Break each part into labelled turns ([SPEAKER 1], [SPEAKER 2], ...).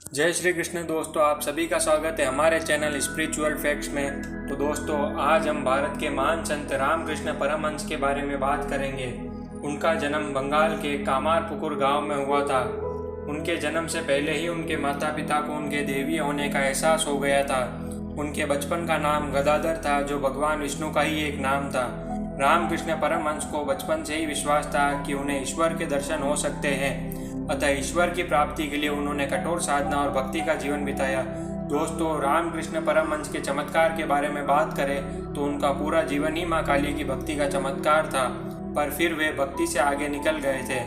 [SPEAKER 1] जय श्री कृष्ण दोस्तों, आप सभी का स्वागत है हमारे चैनल स्पिरिचुअल फैक्ट्स में। तो दोस्तों, आज हम भारत के महान संत रामकृष्ण परमहंस के बारे में बात करेंगे। उनका जन्म बंगाल के कामारपुकुर गांव में हुआ था। उनके जन्म से पहले ही उनके माता पिता को उनके देवी होने का एहसास हो गया था। उनके बचपन का नाम गदाधर था, जो भगवान विष्णु का ही एक नाम था। रामकृष्ण परमहंस को बचपन से ही विश्वास था कि उन्हें ईश्वर के दर्शन हो सकते हैं, अतः ईश्वर की प्राप्ति के लिए उन्होंने कठोर साधना और भक्ति का जीवन बिताया। दोस्तों, रामकृष्ण परमहंस के चमत्कार के बारे में बात करें तो उनका पूरा जीवन ही माँ काली की भक्ति का चमत्कार था, पर फिर वे भक्ति से आगे निकल गए थे।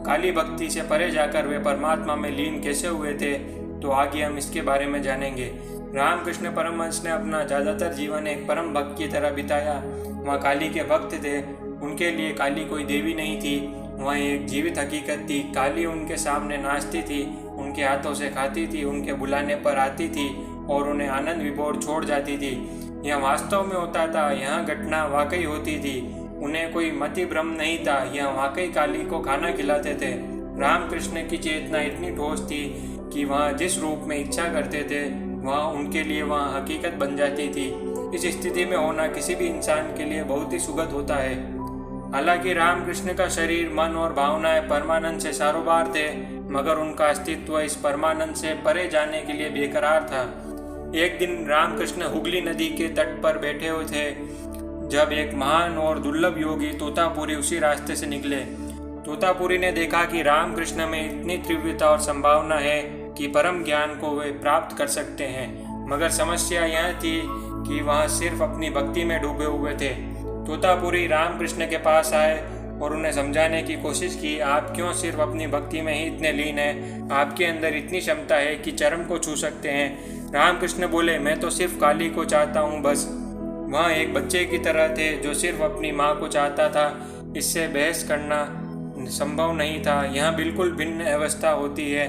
[SPEAKER 1] काली भक्ति से परे जाकर वे परमात्मा में लीन कैसे हुए थे, तो आगे हम इसके बारे में जानेंगे। रामकृष्ण परमहंस ने अपना ज़्यादातर जीवन एक परम भक्त की तरह बिताया। वह काली के भक्त थे। उनके लिए काली कोई देवी नहीं थी, वह एक जीवित हकीकत थी। काली उनके सामने नाचती थी, उनके हाथों से खाती थी, उनके बुलाने पर आती थी और उन्हें आनंद विभोर छोड़ जाती थी। यह वास्तव में होता था, यह घटना वाकई होती थी। उन्हें कोई मति भ्रम नहीं था, यह वाकई काली को खाना खिलाते थे। रामकृष्ण की चेतना इतनी ठोस थी कि वह जिस रूप में इच्छा करते थे वह उनके लिए वह हकीकत बन जाती थी। इस स्थिति में होना किसी भी इंसान के लिए बहुत ही सुखद होता है। हालांकि रामकृष्ण का शरीर, मन और भावनाएं परमानंद से सारोबार थे, मगर उनका अस्तित्व इस परमानंद से परे जाने के लिए बेकरार था। एक दिन रामकृष्ण हुगली नदी के तट पर बैठे हुए थे, जब एक महान और दुर्लभ योगी तोतापुरी उसी रास्ते से निकले। तोतापुरी ने देखा कि रामकृष्ण में इतनी तीव्रता और संभावना है कि परम ज्ञान को वे प्राप्त कर सकते हैं, मगर समस्या यह थी कि वह सिर्फ अपनी भक्ति में डूबे हुए थे। तोतापुरी रामकृष्ण के पास आए और उन्हें समझाने की कोशिश की, आप क्यों सिर्फ अपनी भक्ति में ही इतने लीन हैं? आपके अंदर इतनी क्षमता है कि चरम को छू सकते हैं। रामकृष्ण बोले, मैं तो सिर्फ काली को चाहता हूँ, बस। वह एक बच्चे की तरह थे जो सिर्फ अपनी माँ को चाहता था। इससे बहस करना संभव नहीं था। यह बिल्कुल भिन्न अवस्था होती है।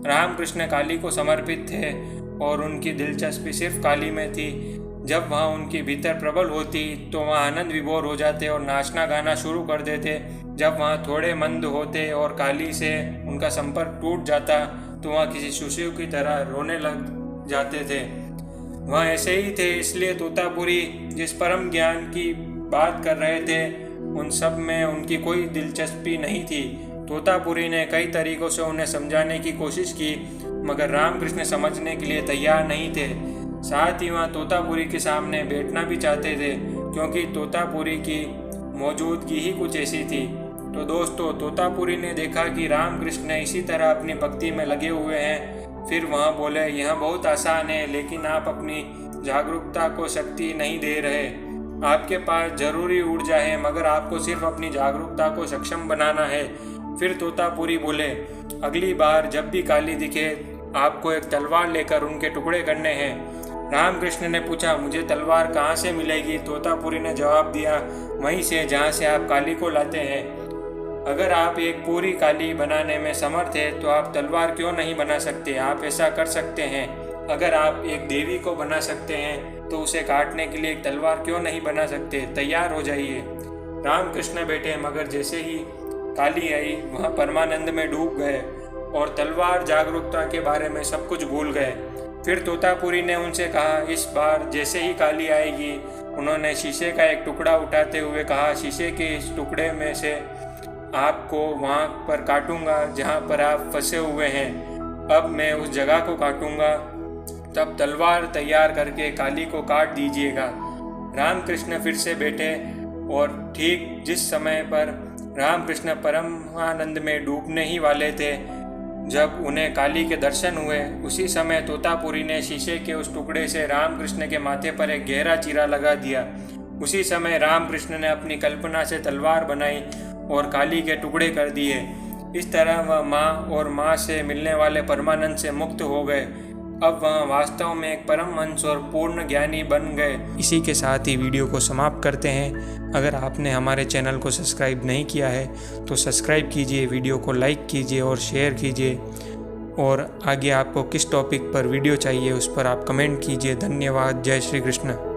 [SPEAKER 1] रामकृष्ण काली को समर्पित थे और उनकी दिलचस्पी सिर्फ काली में थी। जब वह उनके भीतर प्रबल होती तो वह आनंद विभोर हो जाते और नाचना गाना शुरू कर देते। जब वह थोड़े मंद होते और काली से उनका संपर्क टूट जाता तो वह किसी शिशु की तरह रोने लग जाते थे। वह ऐसे ही थे। इसलिए तोतापुरी जिस परम ज्ञान की बात कर रहे थे उन सब में उनकी कोई दिलचस्पी नहीं थी। तोतापुरी ने कई तरीकों से उन्हें समझाने की कोशिश की, मगर रामकृष्ण समझने के लिए तैयार नहीं थे। साथ ही वह तोतापुरी के सामने बैठना भी चाहते थे, क्योंकि तोतापुरी की मौजूदगी ही कुछ ऐसी थी। तो दोस्तों, तोतापुरी ने देखा कि रामकृष्ण इसी तरह अपनी भक्ति में लगे हुए हैं। फिर वह बोले, यह बहुत आसान है, लेकिन आप अपनी जागरूकता को शक्ति नहीं दे रहे। आपके पास जरूरी ऊर्जा है, मगर आपको सिर्फ अपनी जागरूकता को सक्षम बनाना है। फिर तोतापुरी बोले, अगली बार जब भी काली दिखे आपको एक तलवार लेकर उनके टुकड़े करने हैं। रामकृष्ण ने पूछा, मुझे तलवार कहाँ से मिलेगी? तोतापुरी ने जवाब दिया, वहीं से जहाँ से आप काली को लाते हैं। अगर आप एक पूरी काली बनाने में समर्थ है तो आप तलवार क्यों नहीं बना सकते? आप ऐसा कर सकते हैं। अगर आप एक देवी को बना सकते हैं तो उसे काटने के लिए एक तलवार क्यों नहीं बना सकते? तैयार हो जाइए। रामकृष्ण बैठे, मगर जैसे ही काली आई वह परमानंद में डूब गए और तलवार जागरूकता के बारे में सब कुछ भूल गए। फिर तोतापुरी ने उनसे कहा, इस बार जैसे ही काली आएगी, उन्होंने शीशे का एक टुकड़ा उठाते हुए कहा, शीशे के इस टुकड़े में से आपको वहाँ पर काटूंगा जहाँ पर आप फंसे हुए हैं। अब मैं उस जगह को काटूंगा, तब तलवार तैयार करके काली को काट दीजिएगा। रामकृष्ण फिर से बैठे और ठीक जिस समय पर रामकृष्ण परमानंद में डूबने ही वाले थे, जब उन्हें काली के दर्शन हुए, उसी समय तोतापुरी ने शीशे के उस टुकड़े से रामकृष्ण के माथे पर एक गहरा चीरा लगा दिया। उसी समय रामकृष्ण ने अपनी कल्पना से तलवार बनाई और काली के टुकड़े कर दिए। इस तरह वह माँ और माँ से मिलने वाले परमानंद से मुक्त हो गए। अब वह वास्तव में एक परमहंस और पूर्ण ज्ञानी बन गए। इसी के साथ ही वीडियो को समाप्त करते हैं। अगर आपने हमारे चैनल को सब्सक्राइब नहीं किया है तो सब्सक्राइब कीजिए, वीडियो को लाइक कीजिए और शेयर कीजिए। और आगे आपको किस टॉपिक पर वीडियो चाहिए उस पर आप कमेंट कीजिए। धन्यवाद। जय श्री कृष्ण।